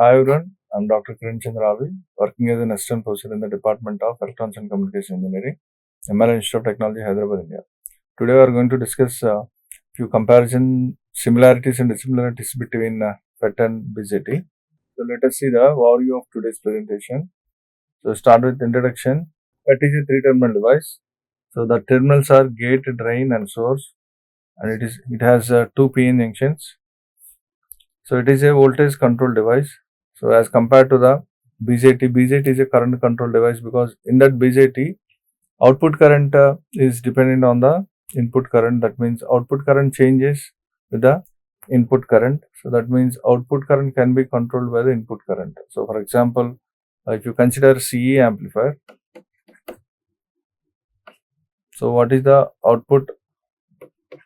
Hi everyone, I'm Dr. Kiran Raavi, working as an assistant professor in the Department of Electronics and Communication Engineering, MLR Institute of Technology, Hyderabad, India. Today we are going to discuss a few comparison similarities and dissimilarities between FET and BJT. So let us see the overview of today's presentation. So start with introduction. FET is a three-terminal device. So the terminals are gate, drain and source, and it has two PN junctions. So it is a voltage control device. So as compared to the BJT is a current control device because in that BJT, output current is dependent on the input current. That means output current changes with the input current. So that means output current can be controlled by the input current. So for example, if you consider CE amplifier, so what is the output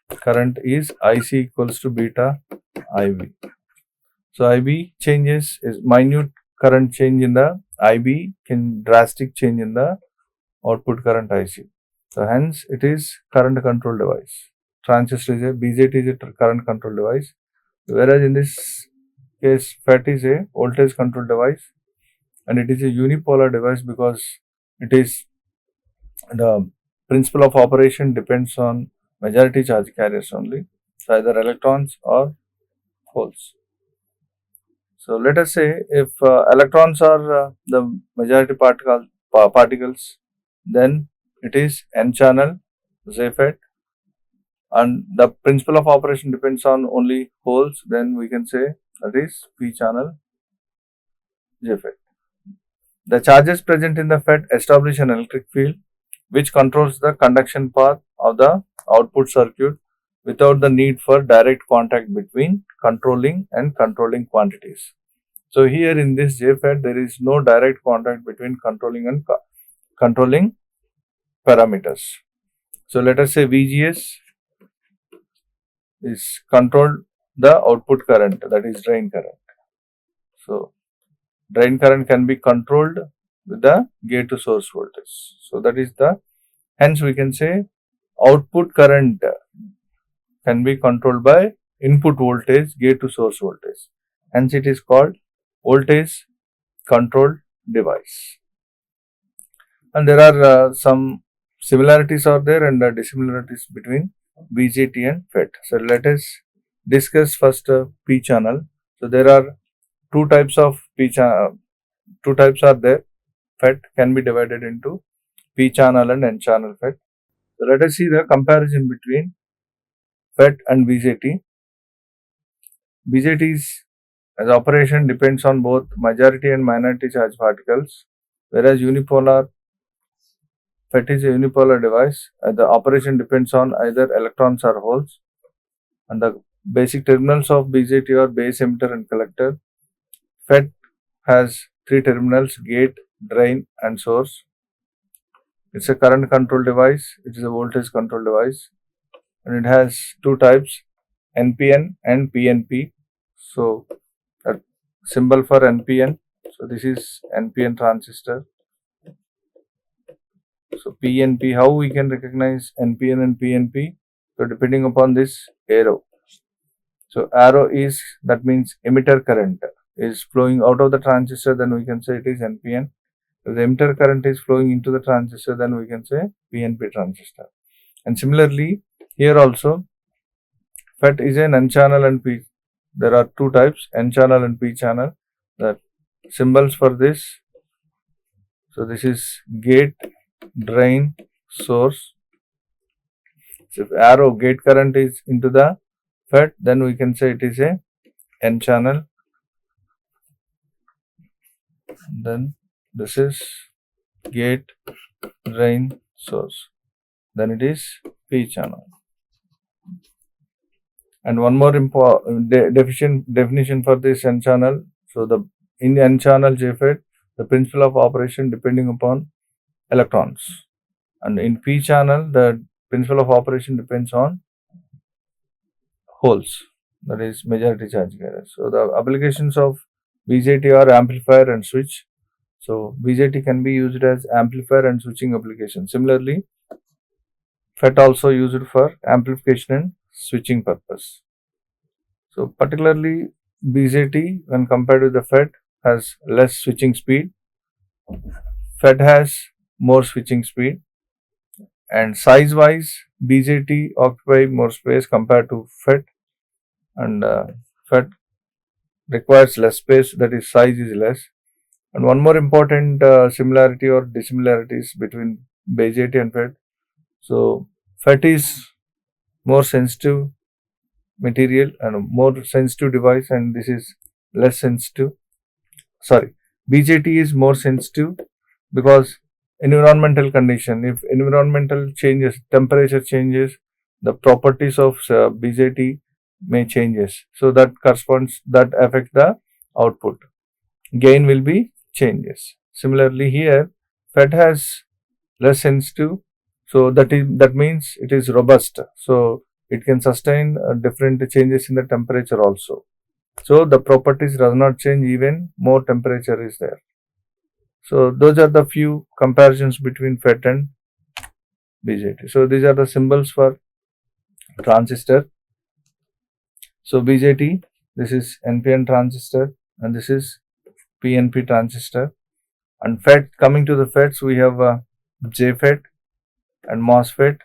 current is IC equals to beta IB. So IB changes is minute current change in the IB can drastic change in the output current IC. So hence it is current control device. Transistor is a BJT is a current control device, whereas in this case FET is a voltage control device and it is a unipolar device because it is the principle of operation depends on majority charge carriers only, so either electrons or holes. So let us say if electrons are the majority particles, then it is N channel FET, and the principle of operation depends on only holes, then we can say that is P channel FET. The charges present in the FET establish an electric field which controls the conduction path of the output circuit without the need for direct contact between controlling and controlling quantities. So here in this JFET, there is no direct contact between controlling and controlling parameters. So let us say VGS is controlled the output current, that is drain current. So drain current can be controlled with the gate to source voltage. So that is hence we can say output current can be controlled by input voltage, gate to source voltage. Hence it is called voltage controlled device. And there are some similarities are there and dissimilarities between BJT and FET. So let us discuss first P channel. So there are two types of P channel. Two types are there. FET can be divided into P channel and N channel FET. So let us see the comparison between FET and BJT. BJT's as operation depends on both majority and minority charge particles, whereas FET is a unipolar device. The operation depends on either electrons or holes, and the basic terminals of BJT are base, emitter and collector. FET has three terminals: gate, drain and source. It's a current control device, it is a voltage control device, and it has two types, NPN and PNP. So that symbol for NPN, so this is NPN transistor. So PNP, how we can recognize NPN and PNP? So depending upon this arrow. So arrow is, that means emitter current is flowing out of the transistor, then we can say it is NPN. If the emitter current is flowing into the transistor, then we can say PNP transistor. And similarly, here also, FET is an N channel and P. There are two types, N channel and P channel. The symbols for this, so this is gate, drain, source. So if arrow gate current is into the FET, then we can say it is a N channel. Then this is gate, drain, source. Then it is P channel. And one more definition for this N channel. So in N channel JFET, the principle of operation depending upon electrons, and in P channel the principle of operation depends on holes, that is majority charge carriers. So the applications of BJT are amplifier and switch. So BJT can be used as amplifier and switching application. Similarly, FET also used for amplification and switching purpose. So particularly BJT when compared with the FET, has less switching speed. FET has more switching speed, and size wise BJT occupy more space compared to FET, and FET requires less space, that is size is less. And one more important similarity or dissimilarities between BJT and FET. So FET is more sensitive material and more sensitive device, and this is less sensitive. Sorry, BJT is more sensitive because environmental condition, if environmental changes, temperature changes, the properties of BJT may changes, so that corresponds, that affect the output, gain will be changes. Similarly here FET has less sensitive, so that means it is robust, so it can sustain different changes in the temperature also, so the properties does not change even more temperature is there. So those are the few comparisons between FET and BJT. So these are the symbols for transistor. So BJT, this is NPN transistor and this is PNP transistor. And FET, coming to the FETs, we have JFET and MOSFET.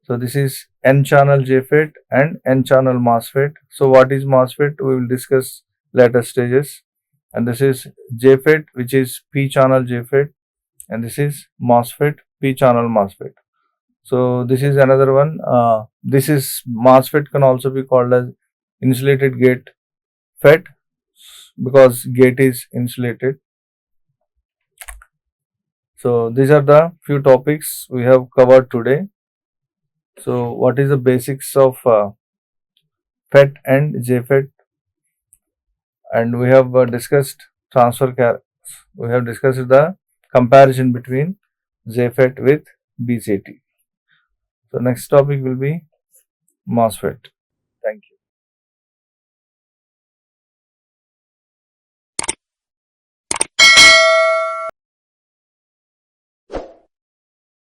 So this is N channel JFET and N channel MOSFET. So what is MOSFET? We will discuss later stages. And this is JFET, which is P channel JFET, and this is MOSFET, P channel MOSFET. So this is another one. This is MOSFET, can also be called as insulated gate FET because gate is insulated. So these are the few topics we have covered today. So what is the basics of FET and JFET? And we have discussed we have discussed the comparison between JFET with BJT. So next topic will be MOSFET. Thank you.